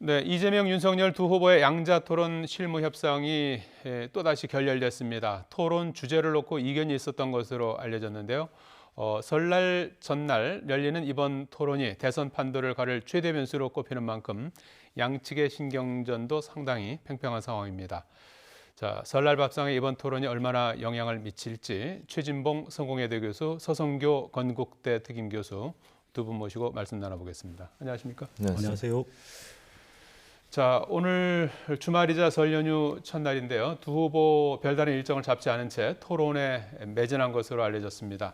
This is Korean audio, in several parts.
네, 이재명, 윤석열 두 후보의 양자 토론 실무 협상이 또다시 결렬됐습니다. 토론 주제를 놓고 이견이 있었던 것으로 알려졌는데요. 설날 전날 열리는 이번 토론이 대선 판도를 가를 최대 변수로 꼽히는 만큼 양측의 신경전도 상당히 팽팽한 상황입니다. 자, 설날 밥상에 이번 토론이 얼마나 영향을 미칠지 최진봉 성공회대 교수, 서성교 건국대 특임 교수 두 분 모시고 말씀 나눠보겠습니다. 안녕하십니까? 네, 안녕하세요. 자, 오늘 주말이자 설 연휴 첫날인데요. 두 후보 별다른 일정을 잡지 않은 채 토론에 매진한 것으로 알려졌습니다.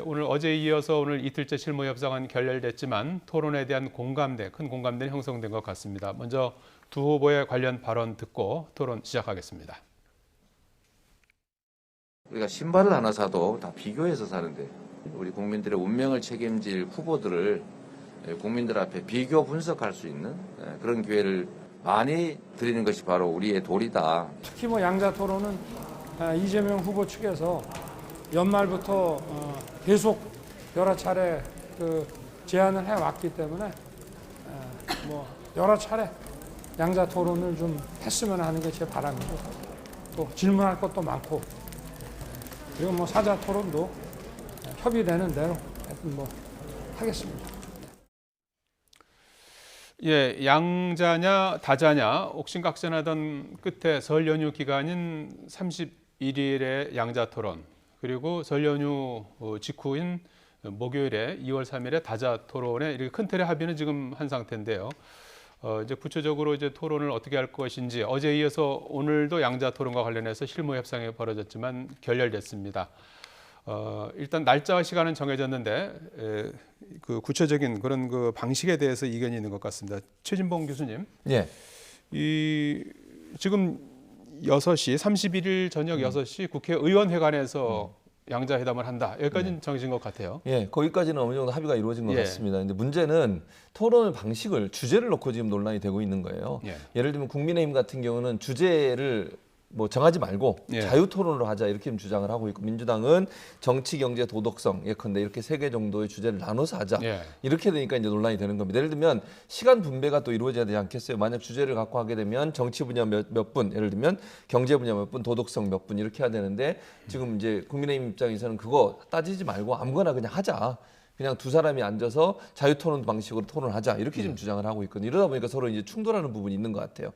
오늘 어제에 이어서 오늘 이틀째 실무 협상은 결렬됐지만 토론에 대한 큰 공감대는 형성된 것 같습니다. 먼저 두 후보의 관련 발언 듣고 토론 시작하겠습니다. 우리가 신발을 하나 사도 다 비교해서 사는데 우리 국민들의 운명을 책임질 후보들을 국민들 앞에 비교 분석할 수 있는 그런 기회를 많이 드리는 것이 바로 우리의 도리다. 특히 양자 토론은 이재명 후보 측에서 연말부터 계속 여러 차례 제안을 해왔기 때문에 여러 차례 양자 토론을 좀 했으면 하는 게 제 바람이고, 또 질문할 것도 많고, 그리고 사자 토론도 협의되는 대로 하여튼 하겠습니다. 예, 양자냐 다자냐 옥신각신하던 끝에 설 연휴 기간인 31일에 양자 토론, 그리고 설 연휴 직후인 목요일에 2월 3일에 다자 토론에 이렇게 큰 틀의 합의는 지금 한 상태인데요. 이제 구체적으로 이제 토론을 어떻게 할 것인지 어제에 이어서 오늘도 양자 토론과 관련해서 실무 협상이 벌어졌지만 결렬됐습니다. 일단 날짜와 시간은 정해졌는데 그 구체적인 그런 그 방식에 대해서 이견이 있는 것 같습니다. 최진봉 교수님, 예. 이 지금 6시 31일 저녁 6시 국회의원회관에서 양자회담을 한다. 여기까지는 정해진 것 같아요. 예, 거기까지는 어느 정도 합의가 이루어진 것 예. 같습니다. 근데 문제는 토론 방식을, 주제를 놓고 지금 논란이 되고 있는 거예요. 예. 예를 들면 국민의힘 같은 경우는 주제를 정하지 말고 예. 자유 토론으로 하자 이렇게 주장을 하고 있고, 민주당은 정치, 경제, 도덕성 예컨대 이렇게 3개 정도의 주제를 나눠서 하자. 예. 이렇게 되니까 이제 논란이 되는 겁니다. 예를 들면 시간 분배가 또 이루어져야 되지 않겠어요? 만약 주제를 갖고 하게 되면 정치 분야 몇 분, 예를 들면 경제 분야 몇 분, 도덕성 몇 분 이렇게 해야 되는데, 지금 이제 국민의힘 입장에서는 그거 따지지 말고 아무거나 그냥 하자. 그냥 두 사람이 앉아서 자유토론 방식으로 토론하자 이렇게 지금 주장을 하고 있거든요. 이러다 보니까 서로 이제 충돌하는 부분이 있는 것 같아요.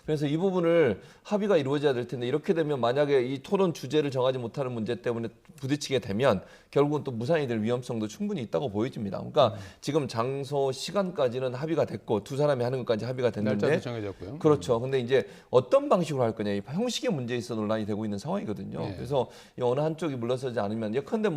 그래서 이 부분을 합의가 이루어져야 될 텐데, 이렇게 되면 만약에 이 토론 주제를 정하지 못하는 문제 때문에 부딪히게 되면 결국은 또 무산이 될 위험성도 충분히 있다고 보여집니다. 그러니까 지금 장소, 시간까지는 합의가 됐고 두 사람이 하는 것까지 합의가 됐는데, 날짜도 정해졌고요. 그렇죠. 근데 이제 어떤 방식으로 할 거냐, 이 형식의 문제에 있어 논란이 되고 있는 상황이거든요. 예. 그래서 이 어느 한쪽이 물러서지 않으면, 예컨대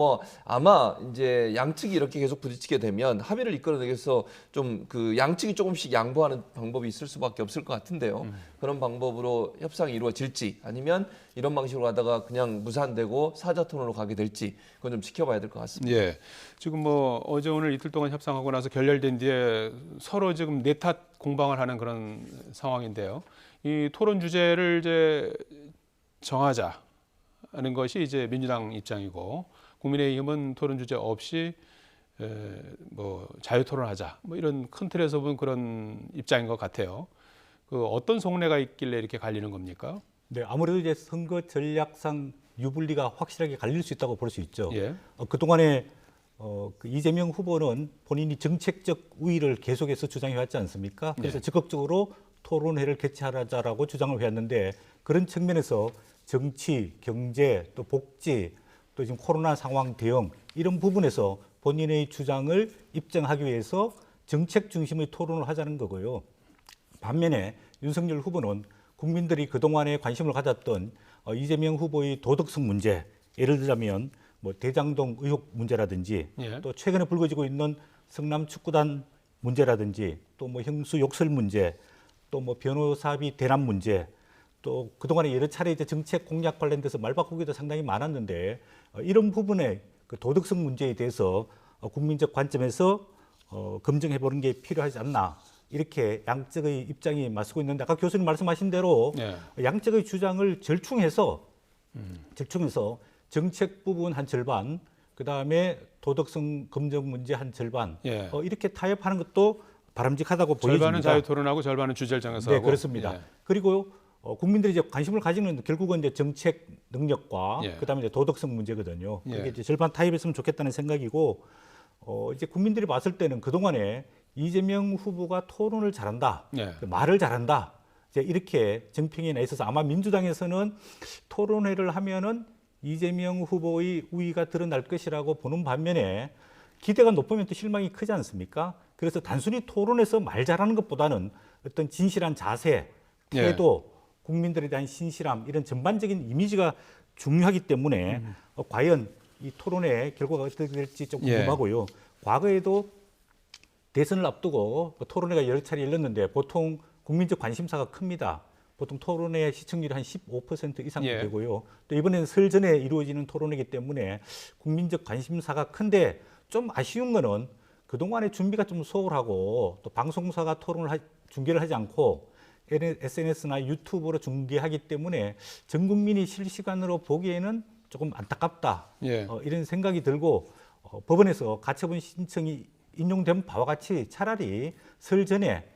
아마 이제 양측이 이렇게 계속 부딪히게 되면 합의를 이끌어내기 위해서 좀 양측이 조금씩 양보하는 방법이 있을 수밖에 없을 것 같은데요. 그런 방법으로 협상이 이루어질지, 아니면 이런 방식으로 가다가 그냥 무산되고 사자 토론으로 가게 될지, 그건 좀 지켜봐야 될 것 같습니다. 예. 지금 어제 오늘 이틀 동안 협상하고 나서 결렬된 뒤에 서로 지금 내탓 공방을 하는 그런 상황인데요. 이 토론 주제를 이제 정하자는 것이 이제 민주당 입장이고, 국민의힘은 토론 주제 없이 자유 토론하자, 이런 큰 틀에서 본 그런 입장인 것 같아요. 어떤 속내가 있길래 이렇게 갈리는 겁니까? 네, 아무래도 이제 선거 전략상 유불리가 확실하게 갈릴 수 있다고 볼 수 있죠. 예. 그동안에 이재명 후보는 본인이 정책적 우위를 계속해서 주장해왔지 않습니까? 그래서 적극적으로 토론회를 개최하자라고 주장을 해왔는데, 그런 측면에서 정치, 경제, 또 복지, 또 지금 코로나 상황 대응 이런 부분에서 본인의 주장을 입증하기 위해서 정책 중심의 토론을 하자는 거고요. 반면에 윤석열 후보는 국민들이 그동안에 관심을 가졌던 이재명 후보의 도덕성 문제, 예를 들자면 대장동 의혹 문제라든지, 예. 또 최근에 불거지고 있는 성남 축구단 문제라든지, 또 형수 욕설 문제, 또 변호사비 대납 문제, 또 그동안에 여러 차례 이제 정책 공약 관련돼서 말바꾸기도 상당히 많았는데, 이런 부분의 도덕성 문제에 대해서 국민적 관점에서 검증해 보는 게 필요하지 않나, 이렇게 양측의 입장이 맞서고 있는데, 아까 교수님 말씀하신 대로 양측의 주장을 절충해서 정책 부분 한 절반, 그 다음에 도덕성 검증 문제 한 절반, 이렇게 타협하는 것도 바람직하다고 절반은 보여집니다. 자유 토론하고 절반은 주제를 정해서 네, 하고. 그렇습니다. 예. 그리고 국민들이 이제 관심을 가지는 결국은 이제 정책 능력과 예. 그다음에 이제 도덕성 문제거든요. 예. 그게 이제 절반 타협했으면 좋겠다는 생각이고 이제 국민들이 봤을 때는 그 동안에 이재명 후보가 토론을 잘한다, 예. 말을 잘한다, 이제 이렇게 정평이 나 있어서 아마 민주당에서는 토론회를 하면은 이재명 후보의 우위가 드러날 것이라고 보는 반면에 기대가 높으면 또 실망이 크지 않습니까? 그래서 단순히 토론에서 말 잘하는 것보다는 어떤 진실한 자세, 태도, 국민들에 대한 신실함 이런 전반적인 이미지가 중요하기 때문에 과연 이 토론의 결과가 어떻게 될지 좀 궁금하고요. 과거에도 대선을 앞두고 토론회가 여러 차례 열렸는데 보통 국민적 관심사가 큽니다. 보통 토론회 시청률이 한 15% 이상 되고요. 또 이번에는 설 전에 이루어지는 토론회이기 때문에 국민적 관심사가 큰데 좀 아쉬운 거는 그동안의 준비가 좀 소홀하고 또 방송사가 토론을 중계를 하지 않고 SNS나 유튜브로 중계하기 때문에 전 국민이 실시간으로 보기에는 조금 안타깝다. 이런 생각이 들고 법원에서 가처분 신청이 인용된 바와 같이 차라리 설 전에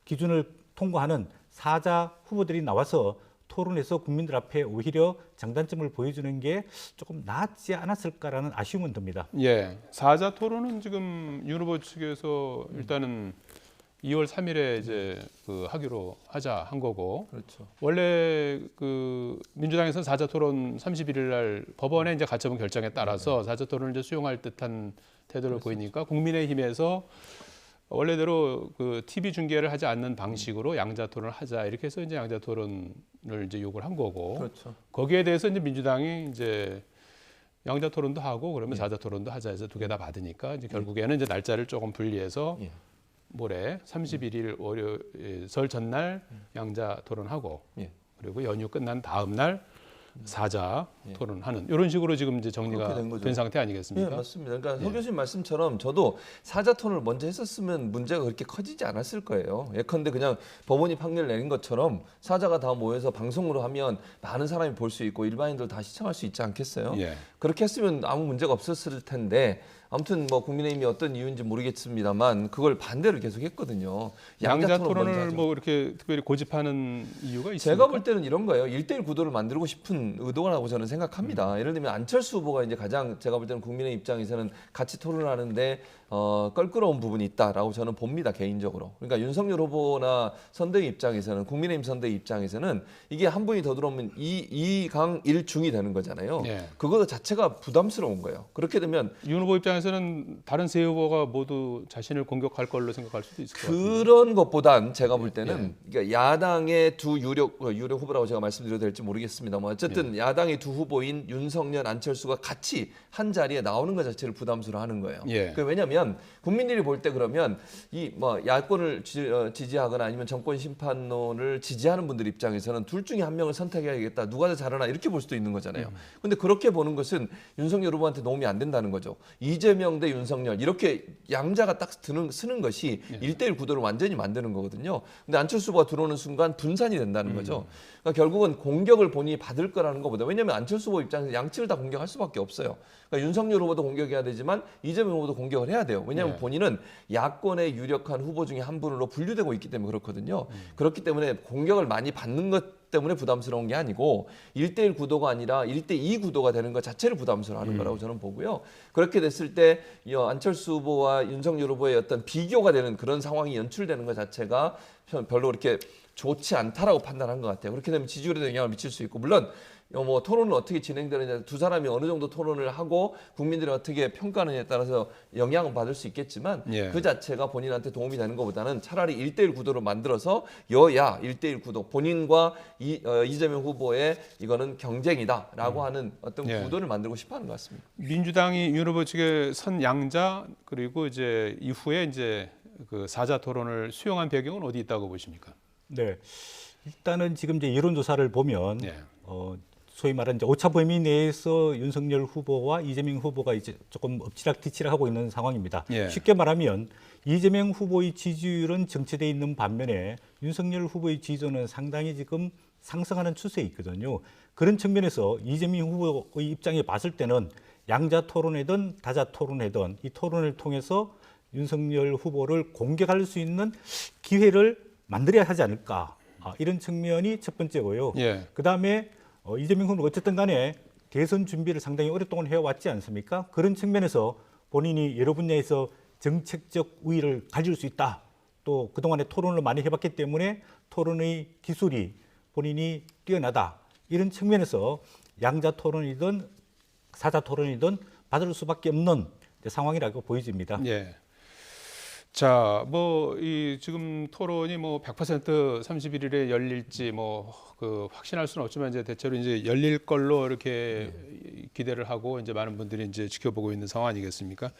기준을 통과하는 사자 후보들이 나와서 토론에서 국민들 앞에 오히려 장단점을 보여주는 게 조금 낫지 않았을까라는 아쉬움은 듭니다. 예, 사자 토론은 지금 윤 후보 측에서 일단은 2월 3일에 이제 하기로 하자 한 거고. 그렇죠. 원래 민주당에서는 사자 토론 31일 날 법원의 이제 가처분 결정에 따라서 사자 토론을 이제 수용할 듯한 태도를 보이니까 국민의힘에서 원래대로 TV 중계를 하지 않는 방식으로 양자 토론을 하자 이렇게 해서 이제 양자 토론을 이제 요구를 한 거고. 그렇죠. 거기에 대해서 이제 민주당이 이제 양자 토론도 하고 그러면 사자 토론도 하자 해서 두 개 다 받으니까 이제 결국에는 이제 날짜를 조금 분리해서 모레 31일 월요일 설 전날 양자 토론하고 그리고 연휴 끝난 다음 날 사자 토론하는 이런 식으로 지금 이제 정리가 된 상태 아니겠습니까? 네, 맞습니다. 그러니까 서 교수님 말씀처럼 저도 사자 토론을 먼저 했었으면 문제가 그렇게 커지지 않았을 거예요. 예컨대 그냥 법원이 판결 내린 것처럼 사자가 다 모여서 방송으로 하면 많은 사람이 볼 수 있고 일반인들 다 시청할 수 있지 않겠어요? 그렇게 했으면 아무 문제가 없었을 텐데 아무튼 뭐 국민의힘이 어떤 이유인지 모르겠습니다만 그걸 반대를 계속 했거든요. 양자 토론을 뭐 이렇게 특별히 고집하는 이유가 있습니까? 제가 볼 때는 이런 거예요. 1대1 구도를 만들고 싶은 의도라고 저는 생각합니다. 예를 들면 안철수 후보가 이제 가장 제가 볼 때는 국민의 입장에서는 같이 토론을 하는데 껄끄러운 부분이 있다라고 저는 봅니다. 개인적으로. 그러니까 윤석열 후보나 선대위 입장에서는 국민의힘 선대위 입장에서는 이게 한 분이 더 들어오면 2강 1중이 되는 거잖아요. 그거 자체가 부담스러운 거예요. 그렇게 되면 윤 후보 입장에서는 다른 세 후보가 모두 자신을 공격할 걸로 생각할 수도 있을 것 같아요. 그런 것보단 제가 볼 때는 그러니까 야당의 두 유력 후보라고 제가 말씀드려도 될지 모르겠습니다만 어쨌든 야당의 두 후보인 윤석열, 안철수가 같이 한 자리에 나오는 것 자체를 부담스러워하는 거예요. 왜냐하면 국민들이 볼 때 그러면 이 뭐 야권을 지지하거나 아니면 정권 심판론을 지지하는 분들 입장에서는 둘 중에 한 명을 선택해야겠다. 누가 더 잘하나 이렇게 볼 수도 있는 거잖아요. 근데 그렇게 보는 것은 윤석열 후보한테 도움이 안 된다는 거죠. 이재명 대 윤석열 이렇게 양자가 딱 쓰는 것이 1대1 구도를 완전히 만드는 거거든요. 근데 안철수 후보가 들어오는 순간 분산이 된다는 거죠. 그러니까 결국은 공격을 본인이 받을 거라는 것보다 왜냐하면 안철수 후보 입장에서 양측을 다 공격할 수밖에 없어요. 그러니까 윤석열 후보도 공격해야 되지만 이재명 후보도 공격을 해야 돼요. 왜냐하면 본인은 야권의 유력한 후보 중에 한 분으로 분류되고 있기 때문에 그렇거든요. 그렇기 때문에 공격을 많이 받는 것 때문에 부담스러운 게 아니고 1대1 구도가 아니라 1대2 구도가 되는 것 자체를 부담스러워하는 거라고 저는 보고요. 그렇게 됐을 때 안철수 후보와 윤석열 후보의 어떤 비교가 되는 그런 상황이 연출되는 것 자체가 별로 그렇게 좋지 않다라고 판단한 것 같아요. 그렇게 되면 지지율에도 영향을 미칠 수 있고 물론 뭐 토론은 어떻게 진행되느냐 두 사람이 어느 정도 토론을 하고 국민들이 어떻게 평가하느냐에 따라서 영향은 받을 수 있겠지만 그 자체가 본인한테 도움이 되는 것보다는 차라리 1대1 구도를 만들어서 여야 1대1 구도 본인과 이재명 후보의 이거는 경쟁이다라고 하는 어떤 구도를 만들고 싶어하는 것 같습니다. 민주당이 윤 후보 측의 선 양자 그리고 이제 이후에 이제 사자 토론을 수용한 배경은 어디 있다고 보십니까? 네, 일단은 지금 이제 여론조사를 보면 소위 말하는 이제 오차 범위 내에서 윤석열 후보와 이재명 후보가 이제 조금 엎치락뒤치락 하고 있는 상황입니다. 쉽게 말하면 이재명 후보의 지지율은 정체돼 있는 반면에 윤석열 후보의 지지도는 상당히 지금 상승하는 추세에 있거든요. 그런 측면에서 이재명 후보의 입장에 봤을 때는 양자 토론회든 다자 토론회든 이 토론을 통해서 윤석열 후보를 공격할 수 있는 기회를 만들어야 하지 않을까. 이런 측면이 첫 번째고요. 예. 그다음에 이재명 후보는 어쨌든 간에 대선 준비를 상당히 오랫동안 해왔지 않습니까? 그런 측면에서 본인이 여러 분야에서 정책적 우위를 가질 수 있다. 또 그동안에 토론을 많이 해봤기 때문에 토론의 기술이 본인이 뛰어나다. 이런 측면에서 양자 토론이든 사자 토론이든 받을 수밖에 없는 상황이라고 보여집니다. 예. 자, 뭐 이 지금 토론이 뭐 100% 31일에 열릴지 뭐 그 확신할 수는 없지만 이제 대체로 이제 열릴 걸로 이렇게 기대를 하고 이제 많은 분들이 이제 지켜보고 있는 상황 아니겠습니까?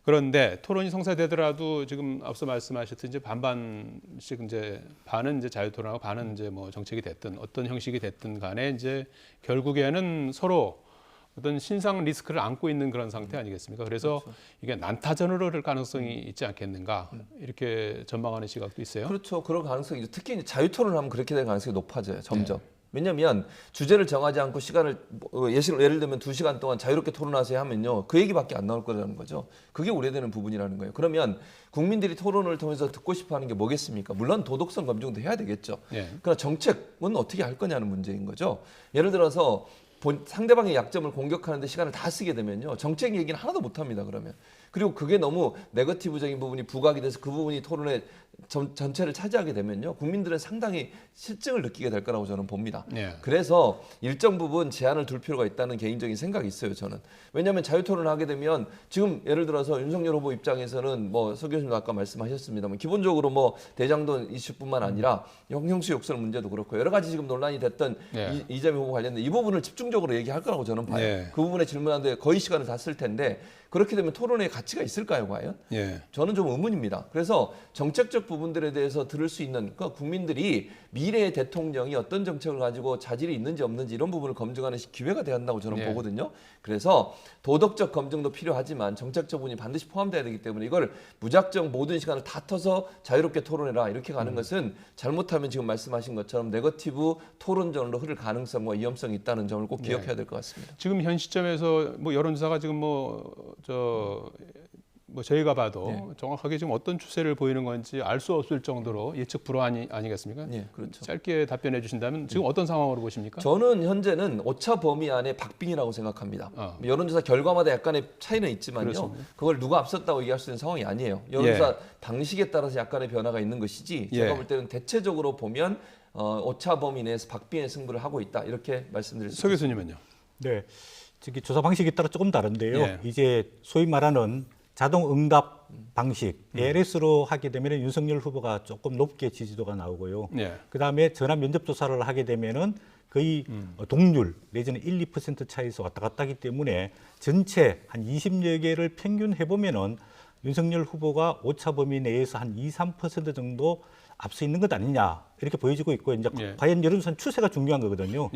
그런데 토론이 성사되더라도 지금 앞서 말씀하셨듯이 이제 반반씩 이제 반은 이제 자유 토론하고 반은 이제 뭐 정책이 됐든 어떤 형식이 됐든 간에 이제 결국에는 서로 어떤 신상 리스크를 안고 있는 그런 상태 아니겠습니까? 그래서 이게 난타전으로 흐를 가능성이 있지 않겠는가 이렇게 전망하는 시각도 있어요. 그렇죠. 그런 가능성이 있죠. 특히 이제 자유 토론을 하면 그렇게 될 가능성이 높아져요. 점점. 왜냐하면 주제를 정하지 않고 시간을 예를 들면 2시간 동안 자유롭게 토론하세요 하면요. 그 얘기밖에 안 나올 거라는 거죠. 그게 우려되는 부분이라는 거예요. 그러면 국민들이 토론을 통해서 듣고 싶어 하는 게 뭐겠습니까? 물론 도덕성 검증도 해야 되겠죠. 그러나 정책은 어떻게 할 거냐는 문제인 거죠. 예를 들어서 상대방의 약점을 공격하는데 시간을 다 쓰게 되면요. 정책 얘기는 하나도 못 합니다, 그러면. 그리고 그게 너무 네거티브적인 부분이 부각이 돼서 그 부분이 토론의 전체를 차지하게 되면요. 국민들은 상당히 실증을 느끼게 될 거라고 저는 봅니다. 그래서 일정 부분 제한을 둘 필요가 있다는 개인적인 생각이 있어요, 저는. 왜냐하면 자유토론을 하게 되면 지금 예를 들어서 윤석열 후보 입장에서는 뭐 서 교수님도 아까 말씀하셨습니다만 기본적으로 뭐 대장동 이슈뿐만 아니라 형수 욕설 문제도 그렇고 여러 가지 지금 논란이 됐던 이재명 후보 관련된 이 부분을 집중적으로 얘기할 거라고 저는 봐요. 그 부분에 질문하는데 거의 시간을 다 쓸 텐데 그렇게 되면 토론의 가치가 있을까요, 과연? 저는 좀 의문입니다. 그래서 정책적 부분들에 대해서 들을 수 있는 그러니까 국민들이 미래의 대통령이 어떤 정책을 가지고 자질이 있는지 없는지 이런 부분을 검증하는 기회가 돼야 한다고 저는 보거든요. 그래서 도덕적 검증도 필요하지만 정책적 부분이 반드시 포함돼야 되기 때문에 이걸 무작정 모든 시간을 다 터서 자유롭게 토론해라 이렇게 가는 것은 잘못하면 지금 말씀하신 것처럼 네거티브 토론전으로 흐를 가능성과 위험성이 있다는 점을 꼭 기억해야 될 것 같습니다. 지금 현 시점에서 뭐 여론조사가 지금 저희가 봐도 정확하게 지금 어떤 추세를 보이는 건지 알 수 없을 정도로 예측 불허 아니겠습니까? 그렇죠. 짧게 답변해 주신다면 지금 어떤 상황으로 보십니까? 저는 현재는 오차 범위 안에 박빙이라고 생각합니다. 여론조사 결과마다 약간의 차이는 있지만요. 그렇습니다. 그걸 누가 앞섰다고 얘기할 수 있는 상황이 아니에요. 여론조사 방식에 따라서 약간의 변화가 있는 것이지 제가 볼 때는 대체적으로 보면 오차 범위 내에서 박빙의 승부를 하고 있다 이렇게 말씀드릴 수 있습니다. 서 교수님은요? 네, 저기 조사 방식에 따라 조금 다른데요. 이제 소위 말하는 자동 응답 방식 ALS로 하게 되면 윤석열 후보가 조금 높게 지지도가 나오고요. 그다음에 전화 면접 조사를 하게 되면은 거의 동률 내지는 1, 2% 차이에서 왔다 갔다 하기 때문에 전체 한 20여 개를 평균해 보면은 윤석열 후보가 오차 범위 내에서 한 2, 3% 정도 앞서 있는 것 아니냐 이렇게 보여지고 있고 이제 과연 여론조사 추세가 중요한 거거든요.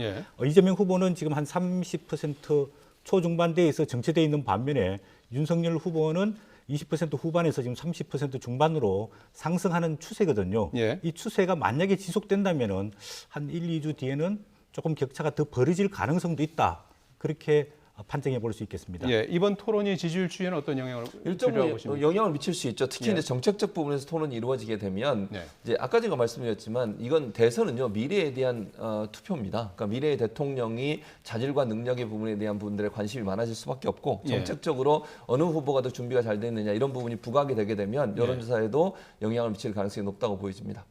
이재명 후보는 지금 한 30% 초중반대에서 정체되어 있는 반면에 윤석열 후보는 20% 후반에서 지금 30% 중반으로 상승하는 추세거든요. 이 추세가 만약에 지속된다면은 한 1, 2주 뒤에는 조금 격차가 더 벌어질 가능성도 있다. 그렇게 판정해 볼 수 있겠습니다. 이번 토론이 지지율 추이에는 어떤 영향을 일정부에 영향을 미칠 수 있죠. 특히 이제 정책적 부분에서 토론이 이루어지게 되면 이제 아까 제가 말씀드렸지만 이건 대선은요 미래에 대한 투표입니다. 그러니까 미래의 대통령이 자질과 능력의 부분에 대한 부분들에 관심이 많아질 수밖에 없고 정책적으로 어느 후보가 더 준비가 잘 됐느냐 이런 부분이 부각이 되게 되면 여론조사에도 영향을 미칠 가능성이 높다고 보여집니다.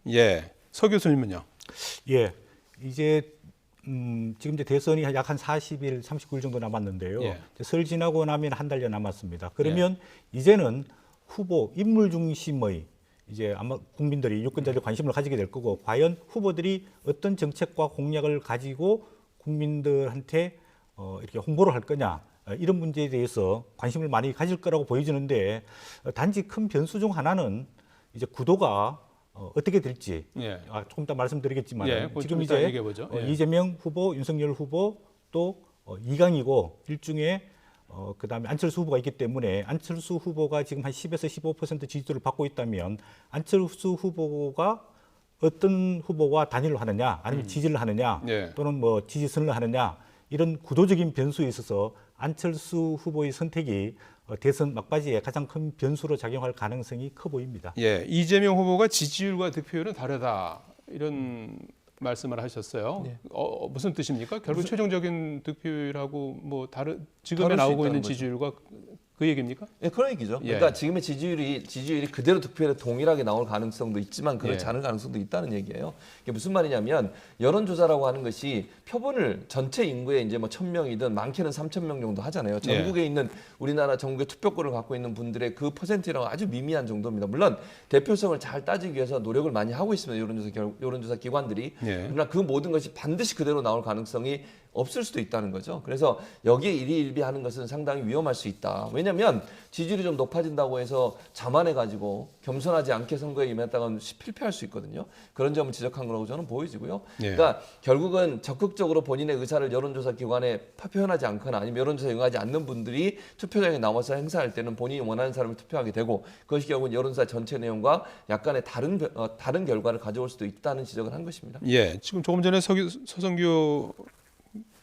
서 교수님은요? 이제 지금 이제 대선이 약 한 40일, 39일 정도 남았는데요. 설 지나고 나면 한 달여 남았습니다. 그러면 이제는 후보 인물 중심의 이제 아마 국민들이 유권자들이 관심을 가지게 될 거고 과연 후보들이 어떤 정책과 공약을 가지고 국민들한테 이렇게 홍보를 할 거냐 이런 문제에 대해서 관심을 많이 가질 거라고 보여지는데 단지 큰 변수 중 하나는 이제 구도가 어떻게 될지 조금 이따 말씀드리겠지만 지금 이제 이재명 후보, 윤석열 후보 또 2강이고 일중에 그다음에 안철수 후보가 있기 때문에 안철수 후보가 지금 한 10에서 15% 지지도를 받고 있다면 안철수 후보가 어떤 후보와 단일을 하느냐 아니면 지지를 하느냐 또는 뭐 지지선을 하느냐 이런 구도적인 변수에 있어서 안철수 후보의 선택이 대선 막바지에 가장 큰 변수로 작용할 가능성이 커 보입니다. 예, 이재명 후보가 지지율과 득표율은 다르다 이런 말씀을 하셨어요. 네. 무슨 뜻입니까? 결국 최종적인 득표율하고 뭐 지금에 다를 수 나오고 있다는 있는 거죠. 지지율과 그 얘기입니까? 예, 그런 얘기죠. 예. 그러니까 지금의 지지율이 그대로 득표율에 동일하게 나올 가능성도 있지만 그렇지 예. 않을 가능성도 있다는 얘기예요. 이게 무슨 말이냐면 여론조사라고 하는 것이 표본을 전체 인구에 이제 뭐 1,000명이든 많게는 3,000명 정도 하잖아요. 전국에 있는 우리나라 전국의 투표권을 갖고 있는 분들의 그 퍼센트라고 아주 미미한 정도입니다. 물론 대표성을 잘 따지기 위해서 노력을 많이 하고 있습니다. 여론조사 기관들이. 예. 그러나 그 모든 것이 반드시 그대로 나올 가능성이 없을 수도 있다는 거죠. 그래서 여기에 일희일비하는 것은 상당히 위험할 수 있다. 왜냐하면 지지율이 좀 높아진다고 해서 자만해가지고 겸손하지 않게 선거에 임했다가 필패할 수 있거든요. 그런 점을 지적한 거라고 저는 보여지고요. 예. 그러니까 결국은 적극적으로 본인의 의사를 여론조사 기관에 표현하지 않거나 아니면 여론조사에 응하지 않는 분들이 투표장에 나와서 행사할 때는 본인이 원하는 사람을 투표하게 되고 그것이 결국은 여론조사 전체 내용과 약간의 다른 결과를 가져올 수도 있다는 지적을 한 것입니다. 예, 지금 조금 전에 서성규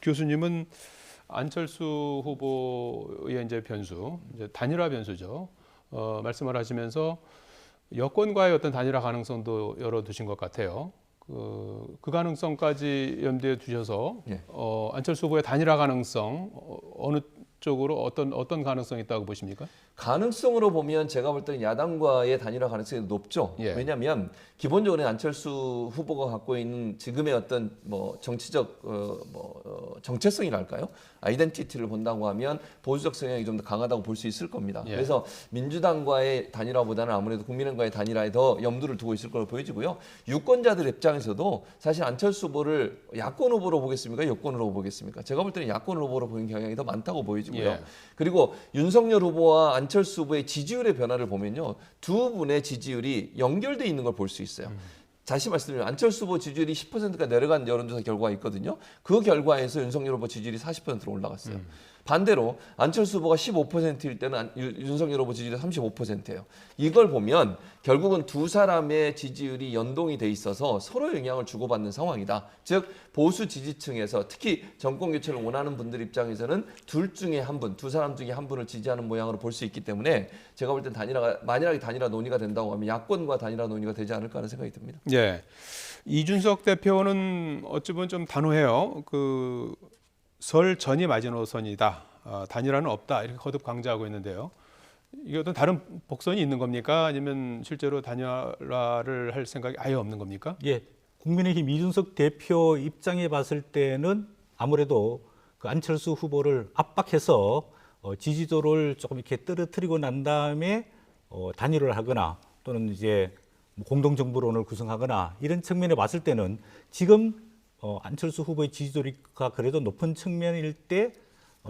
교수님은 안철수 후보의 이제 변수, 이제 단일화 변수죠. 말씀을 하시면서 여권과의 어떤 단일화 가능성도 열어두신 것 같아요. 그 가능성까지 염두에 두셔서 예. 안철수 후보의 단일화 가능성 어느 쪽으로 어떤 가능성이 있다고 보십니까? 가능성으로 보면 제가 볼 때는 야당과의 단일화 가능성이 높죠. 예. 왜냐하면 기본적으로 안철수 후보가 갖고 있는 지금의 어떤 뭐 정치적 정체성이랄까요? 아이덴티티를 본다고 하면 보수적 성향이 좀 더 강하다고 볼 수 있을 겁니다. 예. 그래서 민주당과의 단일화보다는 아무래도 국민의힘과의 단일화에 더 염두를 두고 있을 걸로 보여지고요. 유권자들 입장에서도 사실 안철수 후보를 야권 후보로 보겠습니까? 여권 후보로 보겠습니까? 제가 볼 때는 야권 후보로 보는 경향이 더 많다고 보여지고요. 예. 그리고 윤석열 후보와 안철수 후보의 지지율의 변화를 보면요. 두 분의 지지율이 연결돼 있는 걸 볼 수 있어요. 다시 말씀드리면 안철수 후보 지지율이 10%가 내려간 여론조사 결과가 있거든요. 그 결과에서 윤석열 후보 지지율이 40%로 올라갔어요. 반대로 안철수 후보가 15%일 때는 윤석열 후보 지지율이 35%예요. 이걸 보면 결국은 두 사람의 지지율이 연동이 돼 있어서 서로 영향을 주고받는 상황이다. 즉 보수 지지층에서 특히 정권 교체를 원하는 분들 입장에서는 둘 중에 한 분, 두 사람 중에 한 분을 지지하는 모양으로 볼 수 있기 때문에 제가 볼 땐 만약에 단일화 논의가 된다고 하면 야권과 단일화 논의가 되지 않을까 하는 생각이 듭니다. 예. 이준석 대표는 어찌 보면 좀 단호해요. 설 전이 마지노선이다. 단일화는 없다. 이렇게 거듭 강조하고 있는데요. 이게 어떤 다른 복선이 있는 겁니까? 아니면 실제로 단일화를 할 생각이 아예 없는 겁니까? 예, 국민의힘 이준석 대표 입장에 봤을 때는 아무래도 그 안철수 후보를 압박해서 지지도를 조금 이렇게 떨어뜨리고 난 다음에 단일화를 하거나 또는 이제 공동정부론을 구성하거나 이런 측면에 봤을 때는 지금 안철수 후보의 지지도가 그래도 높은 측면일 때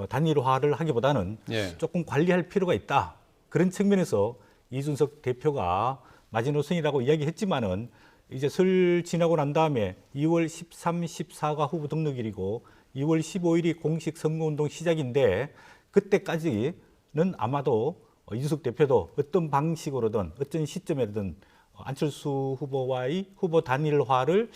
단일화를 하기보다는 예. 조금 관리할 필요가 있다. 그런 측면에서 이준석 대표가 마지노선이라고 이야기했지만은 이제 설 지나고 난 다음에 2월 13, 14가 후보 등록일이고 2월 15일이 공식 선거운동 시작인데 그때까지는 아마도 이준석 대표도 어떤 방식으로든 어떤 시점에든 안철수 후보와의 후보 단일화를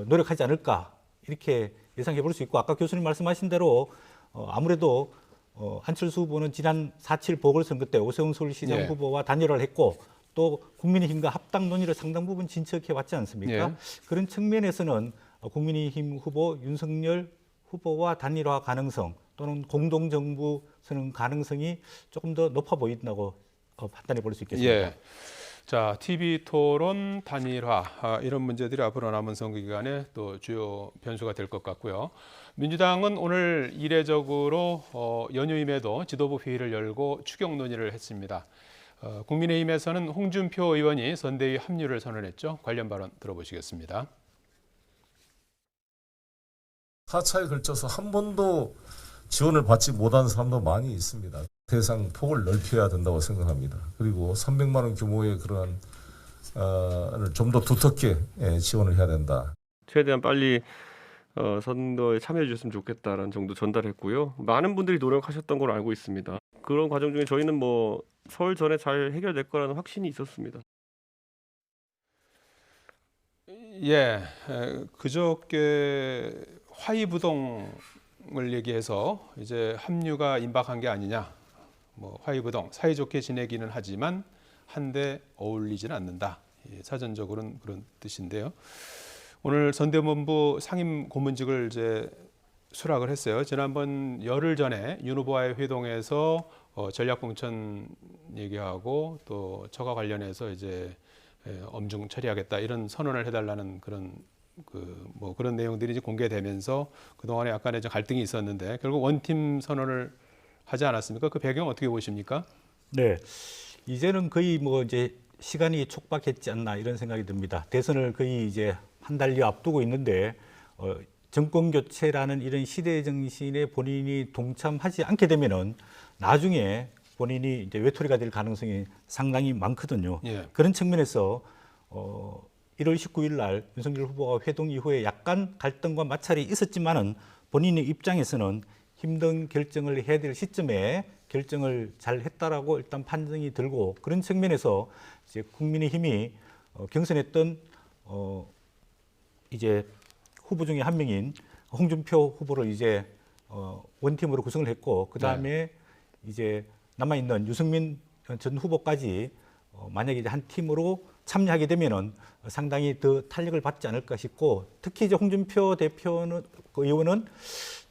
노력하지 않을까 이렇게 예상해 볼 수 있고 아까 교수님 말씀하신 대로 아무래도 안철수 후보는 지난 4.7 보궐선거 때 오세훈 서울시장 예. 후보와 단일화를 했고 또 국민의힘과 합당 논의를 상당 부분 진척해 왔지 않습니까? 예. 그런 측면에서는 국민의힘 후보 윤석열 후보와 단일화 가능성 또는 공동정부 선언 가능성이 조금 더 높아 보인다고 판단해 볼 수 있겠습니다. 예. 자, TV 토론 단일화 이런 문제들이 앞으로 남은 선거 기간에 또 주요 변수가 될 것 같고요. 민주당은 오늘 이례적으로 연휴임에도 지도부 회의를 열고 추경 논의를 했습니다. 국민의힘에서는 홍준표 의원이 선대위 합류를 선언했죠. 관련 발언 들어보시겠습니다. 4차에 걸쳐서 한 번도 지원을 받지 못한 사람도 많이 있습니다. 대상 폭을 넓혀야 된다고 생각합니다. 그리고 300만 원 규모의 그러한 좀 더 두텁게 지원을 해야 된다. 최대한 빨리 선거에 참여해 주셨으면 좋겠다라는 정도 전달했고요. 많은 분들이 노력하셨던 걸 알고 있습니다. 그런 과정 중에 저희는 뭐 설 전에 잘 해결될 거라는 확신이 있었습니다. 예, 그저께 화이부동을 얘기해서 이제 합류가 임박한 게 아니냐 뭐 화이부동 사이좋게 지내기는 하지만 한데 어울리지는 않는다. 사전적으로는 그런 뜻인데요. 오늘 선대본부 상임 고문직을 이제 수락을 했어요. 지난번 열흘 전에 윤 후보와의 회동에서 전략 공천 얘기하고 또 저가 관련해서 이제 엄중 처리하겠다 이런 선언을 해달라는 그런 그런 내용들이 이제 공개되면서 그 동안에 약간의 갈등이 있었는데 결국 원팀 선언을 하지 않았습니까? 그 배경 어떻게 보십니까? 네, 이제는 거의 뭐 이제 시간이 촉박했지 않나 이런 생각이 듭니다. 대선을 거의 이제 한 달여 앞두고 있는데 정권 교체라는 이런 시대 정신에 본인이 동참하지 않게 되면은 나중에 본인이 이제 외톨이가 될 가능성이 상당히 많거든요. 예. 그런 측면에서 1월 19일 날 윤석열 후보가 회동 이후에 약간 갈등과 마찰이 있었지만은 본인의 입장에서는 힘든 결정을 해야 될 시점에 결정을 잘 했다라고 일단 판정이 들고 그런 측면에서 이제 국민의힘이 경선했던 이제 후보 중에 한 명인 홍준표 후보를 이제 원팀으로 구성을 했고 그 다음에 이제 남아 있는 유승민 전 후보까지 만약에 이제 한 팀으로 참여하게 되면은 상당히 더 탄력을 받지 않을까 싶고 특히 이제 홍준표 대표는 그 의원은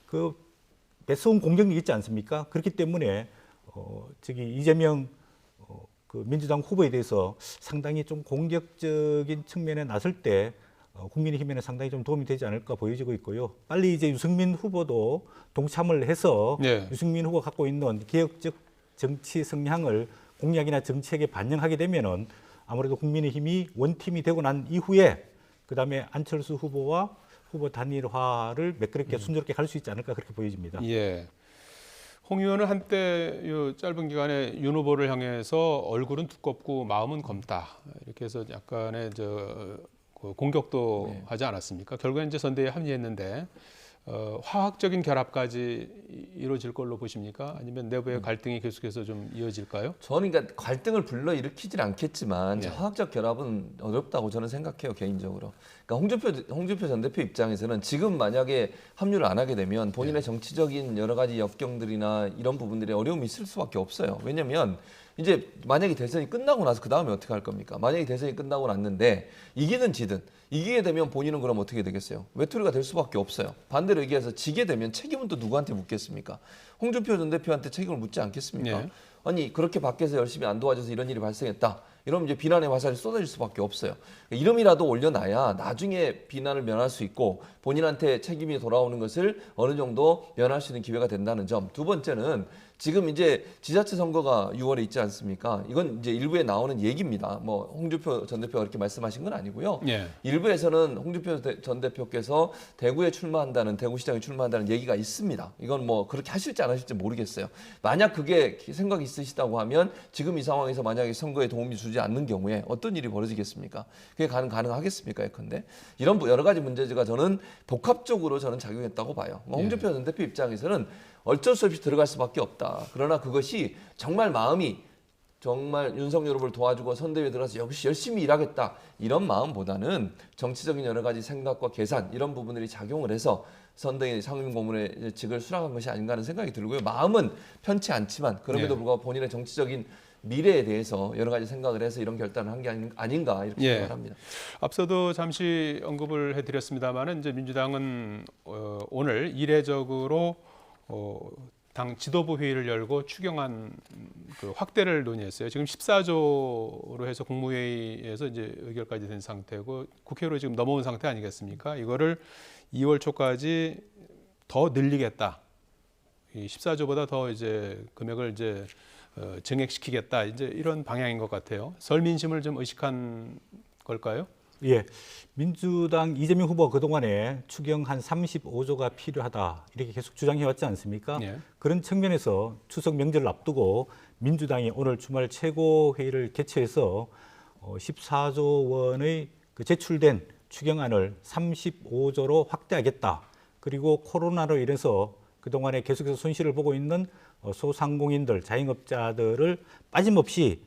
그 매서운 공격력이 있지 않습니까? 그렇기 때문에 이재명 그 민주당 후보에 대해서 상당히 좀 공격적인 측면에 나설 때 국민의힘에는 상당히 좀 도움이 되지 않을까 보여지고 있고요. 빨리 이제 유승민 후보도 동참을 해서 네. 유승민 후보가 갖고 있는 개혁적 정치 성향을 공약이나 정책에 반영하게 되면은 아무래도 국민의힘이 원팀이 되고 난 이후에 그다음에 안철수 후보와 후보 단일화를 매끄럽게 순조롭게 갈 수 있지 않을까 그렇게 보여집니다. 예. 홍 의원은 한때 이 짧은 기간에 윤 후보를 향해서 얼굴은 두껍고 마음은 검다 이렇게 해서 약간의 그 공격도 하지 않았습니까? 결국엔 이제 선대위에 합류했는데 화학적인 결합까지 이루어질 걸로 보십니까? 아니면 내부의 갈등이 계속해서 좀 이어질까요? 저는 그러니까 갈등을 불러일으키질 않겠지만 네. 화학적 결합은 어렵다고 저는 생각해요 개인적으로. 그러니까 홍준표 전 대표 입장에서는 지금 만약에 합류를 안 하게 되면 본인의 정치적인 여러 가지 역경들이나 이런 부분들에 어려움이 있을 수밖에 없어요. 왜냐하면 이제 만약에 대선이 끝나고 나서 그 다음에 어떻게 할 겁니까? 만약에 대선이 끝나고 났는데 이기든 지든 이기게 되면 본인은 그럼 어떻게 되겠어요? 외톨이가 될 수밖에 없어요. 반대로 얘기해서 지게 되면 책임은 또 누구한테 묻겠습니까? 홍준표 전 대표한테 책임을 묻지 않겠습니까? 네. 아니 그렇게 밖에서 열심히 안 도와줘서 이런 일이 발생했다. 이러면 이제 비난의 화살이 쏟아질 수밖에 없어요. 이름이라도 올려놔야 나중에 비난을 면할 수 있고 본인한테 책임이 돌아오는 것을 어느 정도 면할 수 있는 기회가 된다는 점. 두 번째는 지금 이제 지자체 선거가 6월에 있지 않습니까? 이건 이제 일부에 나오는 얘기입니다. 뭐 홍준표 전 대표가 그렇게 말씀하신 건 아니고요. 예. 일부에서는 홍준표 전 대표께서 대구에 출마한다는 대구시장에 출마한다는 얘기가 있습니다. 이건 뭐 그렇게 하실지 안 하실지 모르겠어요. 만약 그게 생각이 있으시다고 하면 지금 이 상황에서 만약에 선거에 도움이 주지 않는 경우에 어떤 일이 벌어지겠습니까? 그게 가능하겠습니까? 예컨대 이런 여러 가지 문제가 저는 복합적으로 저는 작용했다고 봐요. 홍준표 전 대표 입장에서는 어쩔 수 없이 들어갈 수밖에 없다. 그러나 그것이 정말 마음이 정말 윤석열 후보를 도와주고 선대위에 들어가서 역시 열심히 일하겠다 이런 마음보다는 정치적인 여러 가지 생각과 계산 이런 부분들이 작용을 해서 선대위 상임고문의 직을 수락한 것이 아닌가 하는 생각이 들고요. 마음은 편치 않지만 그럼에도 불구하고 본인의 정치적인 미래에 대해서 여러 가지 생각을 해서 이런 결단을 한 게 아닌가 이렇게 생각을 합니다. 앞서도 잠시 언급을 해드렸습니다만은 이제 민주당은 오늘 이례적으로 당 지도부 회의를 열고 추경안 그 확대를 논의했어요. 지금 14조로 해서 국무회의에서 이제 의결까지 된 상태고 국회로 지금 넘어온 상태 아니겠습니까? 이거를 2월 초까지 더 늘리겠다. 이 14조보다 더 이제 금액을 이제 증액시키겠다. 이제 이런 방향인 것 같아요. 설 민심을 좀 의식한 걸까요? 예, 민주당 이재명 후보가 그동안에 추경 한 35조가 필요하다 이렇게 계속 주장해왔지 않습니까? 예. 그런 측면에서 추석 명절을 앞두고 민주당이 오늘 주말 최고회의를 개최해서 14조 원의 그 제출된 추경안을 35조로 확대하겠다. 그리고 코로나로 인해서 그동안에 계속해서 손실을 보고 있는 소상공인들, 자영업자들을 빠짐없이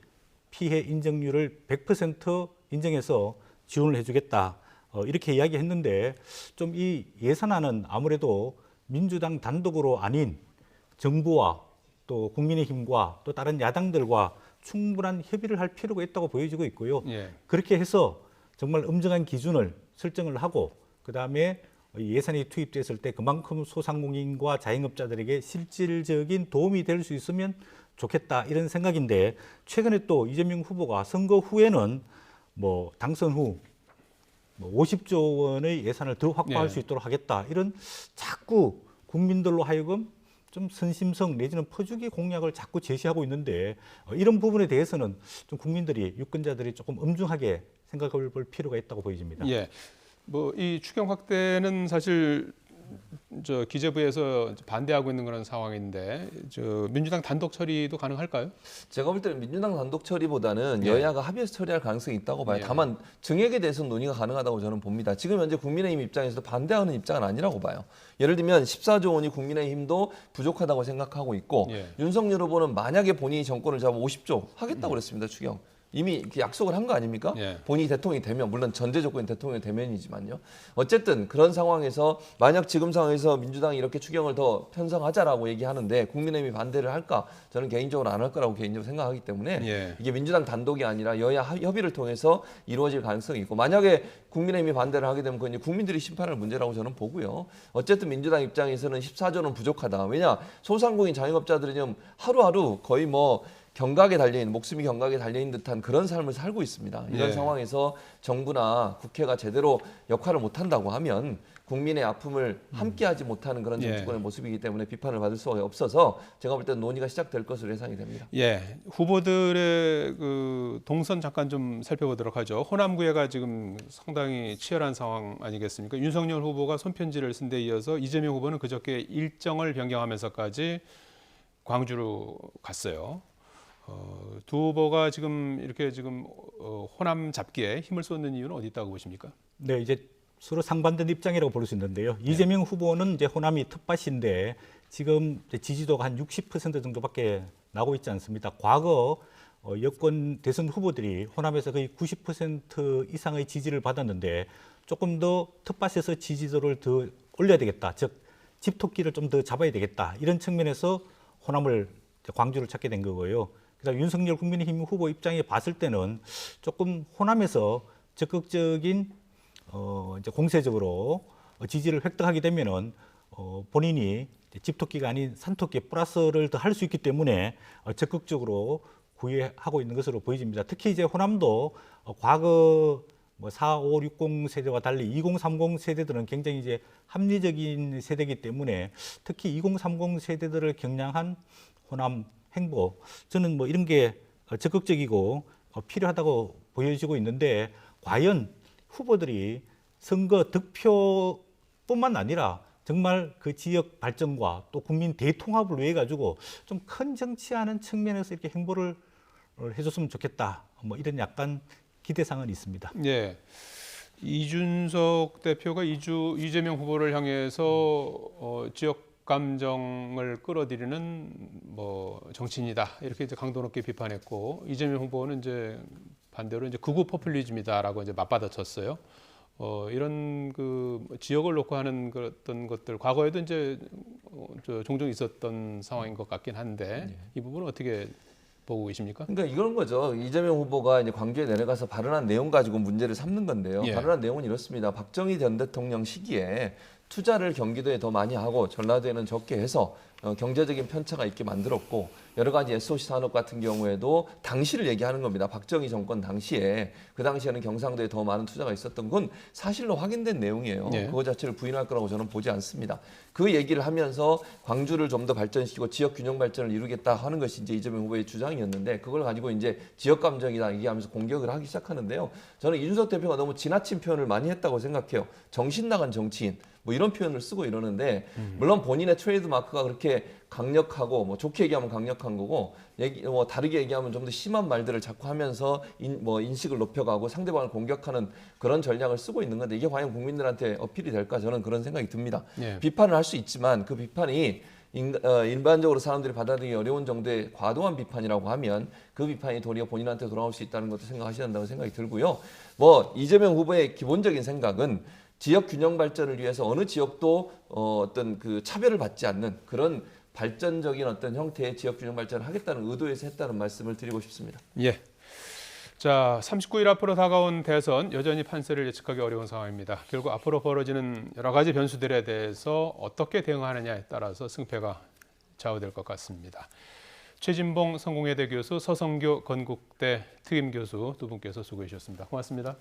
피해 인정률을 100% 인정해서 지원을 해주겠다 이렇게 이야기했는데 좀 이 예산안은 아무래도 민주당 단독으로 아닌 정부와 또 국민의힘과 또 다른 야당들과 충분한 협의를 할 필요가 있다고 보여지고 있고요. 예. 그렇게 해서 정말 엄정한 기준을 설정을 하고 그다음에 예산이 투입됐을 때 그만큼 소상공인과 자영업자들에게 실질적인 도움이 될 수 있으면 좋겠다 이런 생각인데 최근에 또 이재명 후보가 선거 후에는 뭐 당선 후 50조 원의 예산을 더 확보할 네. 수 있도록 하겠다 이런 자꾸 국민들로 하여금 좀 선심성 내지는 퍼주기 공약을 자꾸 제시하고 있는데 이런 부분에 대해서는 좀 국민들이 유권자들이 조금 엄중하게 생각해 볼 필요가 있다고 보여집니다. 예. 뭐 이 추경 확대는 사실 저 기재부에서 반대하고 있는 그런 상황인데 저 민주당 단독 처리도 가능할까요? 제가 볼 때는 민주당 단독 처리보다는 예. 여야가 합의해서 처리할 가능성이 있다고 봐요. 예. 다만 증액에 대해서는 논의가 가능하다고 저는 봅니다. 지금 현재 국민의힘 입장에서도 반대하는 입장은 아니라고 봐요. 예를 들면 14조 원이 국민의힘도 부족하다고 생각하고 있고 예. 윤석열 후보는 만약에 본인이 정권을 잡으면 50조 하겠다고 그랬습니다. 추경. 이미 이렇게 약속을 한 거 아닙니까? 예. 본인이 대통령이 되면 물론 전제 조건이 대통령이 되면이지만요. 어쨌든 그런 상황에서 만약 지금 상황에서 민주당이 이렇게 추경을 더 편성하자라고 얘기하는데 국민의힘이 반대를 할까? 저는 개인적으로 안 할 거라고 개인적으로 생각하기 때문에 예. 이게 민주당 단독이 아니라 여야 협의를 통해서 이루어질 가능성이 있고 만약에 국민의힘이 반대를 하게 되면 그건 이제 국민들이 심판할 문제라고 저는 보고요. 어쨌든 민주당 입장에서는 14조는 부족하다. 왜냐 소상공인 자영업자들이 지금 하루하루 거의 뭐 경각에 달려있는 목숨이 경각에 달려있는 듯한 그런 삶을 살고 있습니다. 이런 예. 상황에서 정부나 국회가 제대로 역할을 못한다고 하면 국민의 아픔을 함께하지 못하는 그런 예. 정치권의 모습이기 때문에 비판을 받을 수가 없어서 제가 볼 때는 논의가 시작될 것으로 예상이 됩니다. 예, 후보들의 그 동선 잠깐 좀 살펴보도록 하죠. 호남구에가 지금 상당히 치열한 상황 아니겠습니까? 윤석열 후보가 손편지를 쓴 데 이어서 이재명 후보는 그저께 일정을 변경하면서까지 광주로 갔어요. 두 후보가 지금 이렇게 지금 호남 잡기에 힘을 쏟는 이유는 어디 있다고 보십니까? 네, 이제 서로 상반된 입장이라고 볼 수 있는데요. 이재명 후보는 이제 호남이 텃밭인데 지금 이제 지지도가 한 60% 정도밖에 나고 있지 않습니다. 과거 여권 대선 후보들이 호남에서 거의 90% 이상의 지지를 받았는데 조금 더 텃밭에서 지지도를 더 올려야 되겠다. 즉 집토끼를 좀 더 잡아야 되겠다. 이런 측면에서 호남을 광주를 찾게 된 거고요. 그다음 윤석열 국민의힘 후보 입장에 봤을 때는 조금 호남에서 적극적인 이제 공세적으로 지지를 획득하게 되면은 본인이 집토끼가 아닌 산토끼 플러스를 더 할 수 있기 때문에 적극적으로 구애하고 있는 것으로 보여집니다. 특히 이제 호남도 과거 뭐 4, 5, 60 세대와 달리 2030 세대들은 굉장히 이제 합리적인 세대이기 때문에 특히 2030 세대들을 겨냥한 호남 행보 저는 뭐 이런 게 적극적이고 필요하다고 보여지고 있는데 과연 후보들이 선거 득표뿐만 아니라 정말 그 지역 발전과 또 국민 대통합을 위해 가지고 좀 큰 정치하는 측면에서 이렇게 행보를 해줬으면 좋겠다. 뭐 이런 약간 기대상은 있습니다. 예. 이준석 대표가 이재명 후보를 향해서 지역 감정을 끌어들이는 뭐 정치인이다 이렇게 이제 강도 높게 비판했고 이재명 후보는 이제 반대로 이제 극우 포퓰리즘이다라고 이제 맞받아쳤어요. 이런 그 지역을 놓고 하는 어떤 것들 과거에도 이제 종종 있었던 상황인 것 같긴 한데 이 부분은 어떻게 보고 계십니까? 그러니까 이런 거죠. 이재명 후보가 이제 광주에 내려가서 발언한 내용 가지고 문제를 삼는 건데요. 예. 발언한 내용은 이렇습니다. 박정희 전 대통령 시기에 투자를 경기도에 더 많이 하고 전라도에는 적게 해서 경제적인 편차가 있게 만들었고 여러 가지 SOC 산업 같은 경우에도 당시를 얘기하는 겁니다. 박정희 정권 당시에 그 당시에는 경상도에 더 많은 투자가 있었던 건 사실로 확인된 내용이에요. 네. 그거 자체를 부인할 거라고 저는 보지 않습니다. 그 얘기를 하면서 광주를 좀 더 발전시키고 지역 균형 발전을 이루겠다 하는 것이 이제 이재명 후보의 주장이었는데 그걸 가지고 이제 지역 감정이다 얘기하면서 공격을 하기 시작하는데요. 저는 이준석 대표가 너무 지나친 표현을 많이 했다고 생각해요. 정신 나간 정치인 뭐 이런 표현을 쓰고 이러는데 물론 본인의 트레이드 마크가 그렇게 강력하고 뭐 좋게 얘기하면 강력한 거고 뭐 다르게 얘기하면 좀 더 심한 말들을 자꾸 하면서 인식을 높여가고 상대방을 공격하는 그런 전략을 쓰고 있는 건데 이게 과연 국민들한테 어필이 될까 저는 그런 생각이 듭니다. 예. 비판을 할 수 있지만 그 비판이 일반적으로 사람들이 받아들이기 어려운 정도의 과도한 비판이라고 하면 그 비판이 도리어 본인한테 돌아올 수 있다는 것도 생각하셔야 한다고 생각이 들고요. 뭐 이재명 후보의 기본적인 생각은 지역 균형 발전을 위해서 어느 지역도 어떤 그 차별을 받지 않는 그런 발전적인 어떤 형태의 지역균형 발전을 하겠다는 의도에서 했다는 말씀을 드리고 싶습니다. 예. 자, 39일 앞으로 다가온 대선 여전히 판세를 예측하기 어려운 상황입니다. 결국 앞으로 벌어지는 여러 가지 변수들에 대해서 어떻게 대응하느냐에 따라서 승패가 좌우될 것 같습니다. 최진봉 성공회대 교수, 서성교 건국대 특임 교수 두 분께서 수고해 주셨습니다. 고맙습니다.